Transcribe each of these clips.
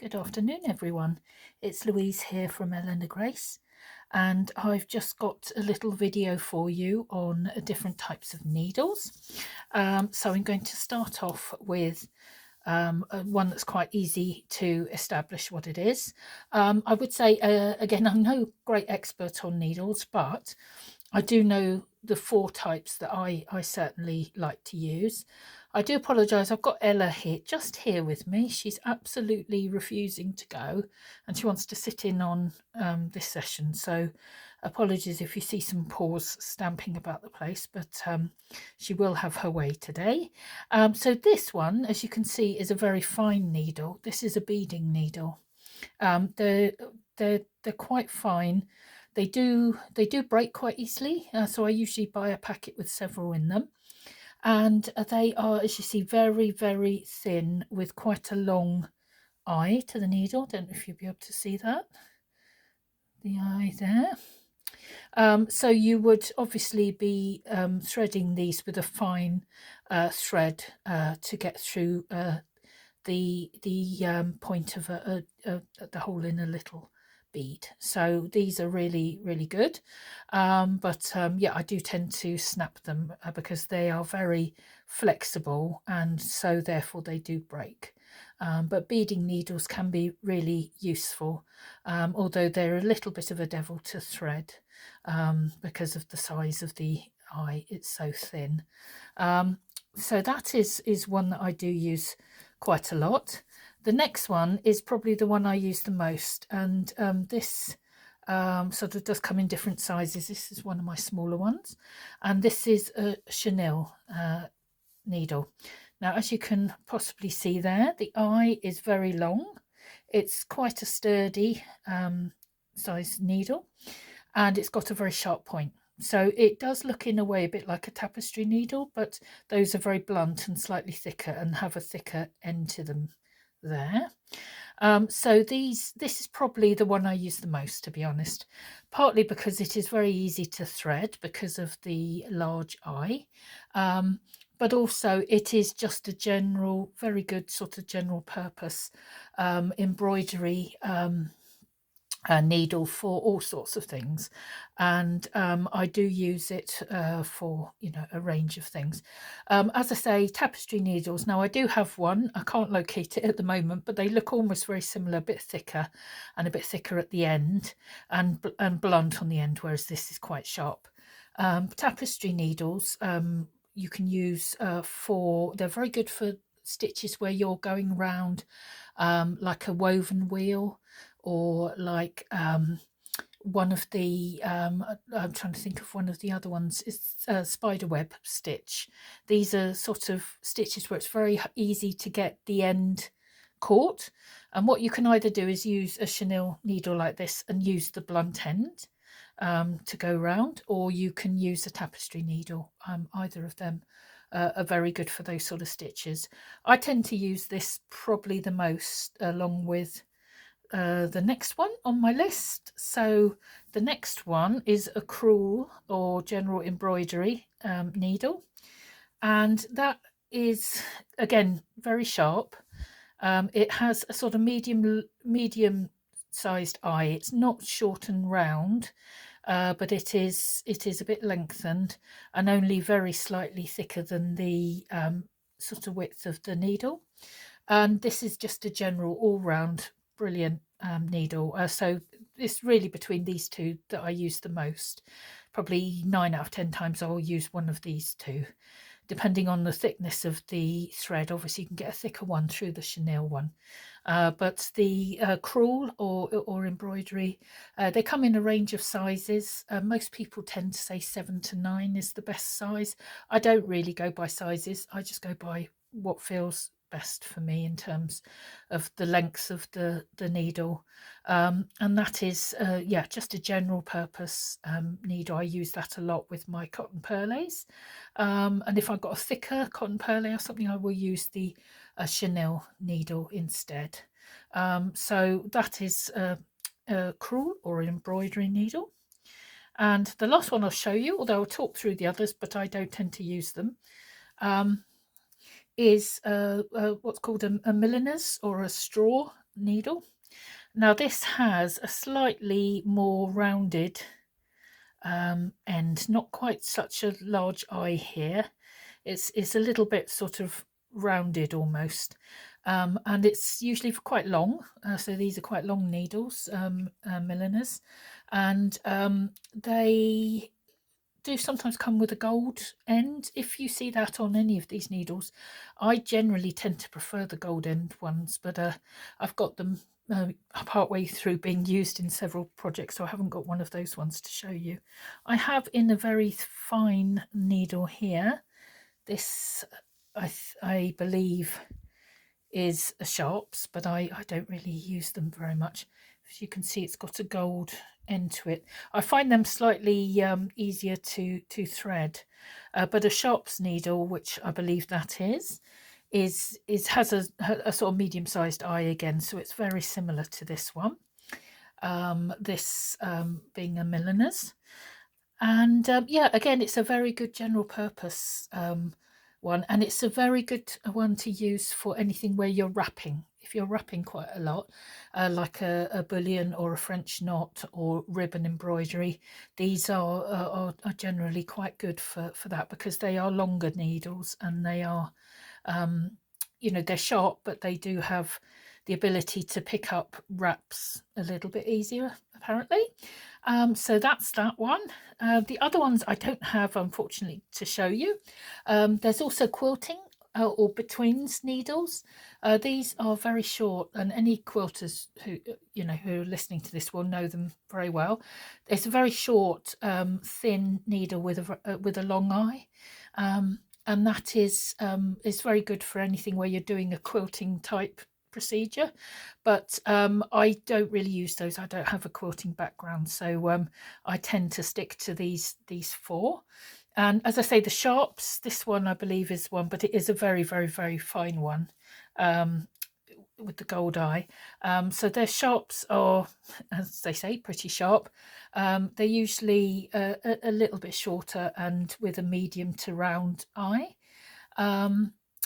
Good afternoon, everyone. It's Louise here from Eleanor Grace, and I've just got a little video for you on different types of needles. So I'm going to start off with one that's quite easy to establish what it is. I would say, again, I'm no great expert on needles, but I do know the 4 types that I certainly like to use. I do apologise, I've got Ella here, just here with me. She's absolutely refusing to go and she wants to sit in on this session. So apologies if you see some paws stamping about the place, but she will have her way today. So this one, as you can see, is a very fine needle. This is a beading needle. They're quite fine. They do break quite easily, so I usually buy a packet with several in them, and they are, as you see, very, very thin with quite a long eye to the needle. Don't know if you'll be able to see that, the eye there. So you would obviously be threading these with a fine thread to get through the point of the hole in a little bead. So these are really, really good, but yeah, I do tend to snap them because they are very flexible, and so therefore they do break. But beading needles can be really useful, although they're a little bit of a devil to thread because of the size of the eye. It's so thin. So that is one that I do use quite a lot. The next one is probably the one I use the most, and this sort of does come in different sizes. This is one of my smaller ones, and this is a Chenille needle. Now, as you can possibly see there, the eye is very long. It's quite a sturdy size needle, and it's got a very sharp point. So it does look in a way a bit like a tapestry needle, but those are very blunt and slightly thicker and have a thicker end to them there. So this is probably the one I use the most, to be honest, partly because it is very easy to thread because of the large eye, but also it is just a general, very good sort of general purpose embroidery needle for all sorts of things, and I do use it for a range of things. As I say, tapestry needles, now I do have one. I can't locate it at the moment, but they look almost very similar, a bit thicker and a bit thicker at the end, and blunt on the end, whereas this is quite sharp. Tapestry needles you can use they're very good for stitches where you're going round like a woven wheel, or like one of the I'm trying to think of one of the other ones is spider web stitch. These are sort of stitches where it's very easy to get the end caught, and what you can either do is use a chenille needle like this and use the blunt end to go round, or you can use a tapestry needle. Either of them are very good for those sort of stitches. I tend to use this probably the most, along with the next one on my list. So the next one is a Crewel or general embroidery needle, and that is again very sharp. It has a sort of medium sized eye. It's not short and round, but it is a bit lengthened and only very slightly thicker than the sort of width of the needle. And this is just a general all-round brilliant needle. So it's really between these two that I use the most. Probably 9 out of 10 times I'll use one of these two, depending on the thickness of the thread. Obviously you can get a thicker one through the Chenille one, but the Crewel or embroidery, they come in a range of sizes. Most people tend to say 7 to 9 is the best size. I don't really go by sizes, I just go by what feels best for me in terms of the length of the needle, and that is yeah, just a general purpose needle. I use that a lot with my cotton perlés, and if I've got a thicker cotton perlé or something, I will use the Chenille needle instead. So that is a Crewel or an embroidery needle. And the last one I'll show you, although I'll talk through the others, but I don't tend to use them, is what's called a Milliners or a straw needle. Now this has a slightly more rounded end, not quite such a large eye here. It's a little bit sort of rounded almost, and it's usually quite long. So these are quite long needles, milliners, and they do sometimes come with a gold end. If you see that on any of these needles, I generally tend to prefer the gold end ones, but I've got them partway through being used in several projects, so I haven't got one of those ones to show you. I have in a very fine needle here. This I believe is a sharps, but I don't really use them very much. As you can see, it's got a gold end to it. I find them slightly easier to thread, but a sharps needle, which I believe that is has a sort of medium-sized eye again, so it's very similar to this one. This being a Milliners. And yeah, again, it's a very good general purpose one, and it's a very good one to use for anything where you're wrapping. If you're wrapping quite a lot, like a bullion or a French knot or ribbon embroidery, these are generally quite good for that, because they are longer needles and they are, you know, they're sharp, but they do have the ability to pick up wraps a little bit easier, apparently. So that's that one. The other ones I don't have, unfortunately, to show you. There's also quilting or betweens needles. These are very short, and any quilters who who are listening to this will know them very well. It's a very short, thin needle with a long eye. And that is very good for anything where you're doing a quilting type procedure, but I don't really use those. I don't have a quilting background, so I tend to stick to these four. And as I say, the sharps, this one I believe is one, but it is a very, very, very fine one, with the gold eye. So their sharps are, as they say, pretty sharp. They're usually a little bit shorter and with a medium to round eye.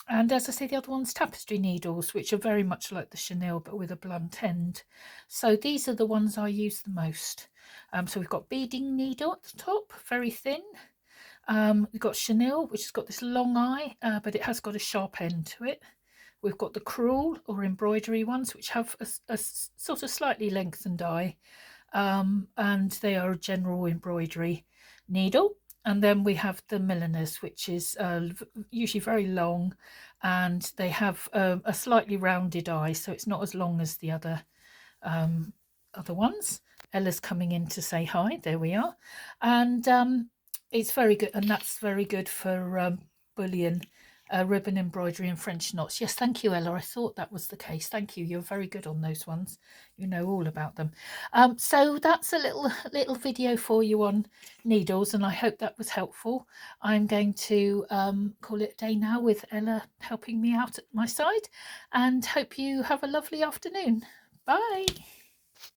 And as I say, the other one's tapestry needles, which are very much like the chenille, but with a blunt end. So these are the ones I use the most. So we've got beading needle at the top, very thin. We've got chenille, which has got this long eye, but it has got a sharp end to it. We've got the Crewel or embroidery ones, which have a sort of slightly lengthened eye, and they are a general embroidery needle. And then we have the Milliners, which is usually very long, and they have a slightly rounded eye, so it's not as long as the other ones. Ella's coming in to say hi. There we are. And it's very good, and that's very good for bullion, ribbon embroidery and French knots. Yes, thank you, Ella. I thought that was the case. Thank you. You're very good on those ones. You know all about them. So that's a little video for you on needles, and I hope that was helpful. I'm going to call it a day now with Ella helping me out at my side, and hope you have a lovely afternoon. Bye.